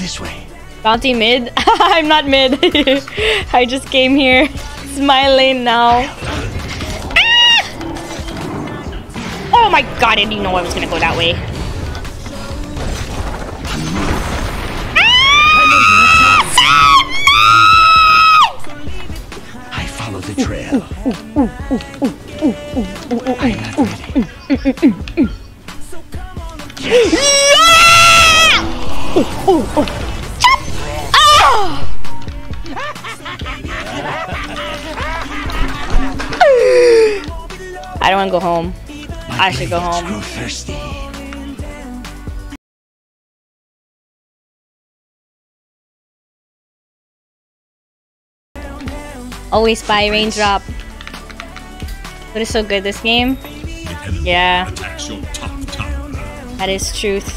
this way. Bounty mid? I'm not mid. I just came here. It's my lane now. Ah! Oh my god, I didn't know I was gonna go that way. I follow the trail. I'm not ready. I don't want to go home. I should go home. Grow thirsty. Always buy raindrop. But it's so good this game. Yeah. That is truth.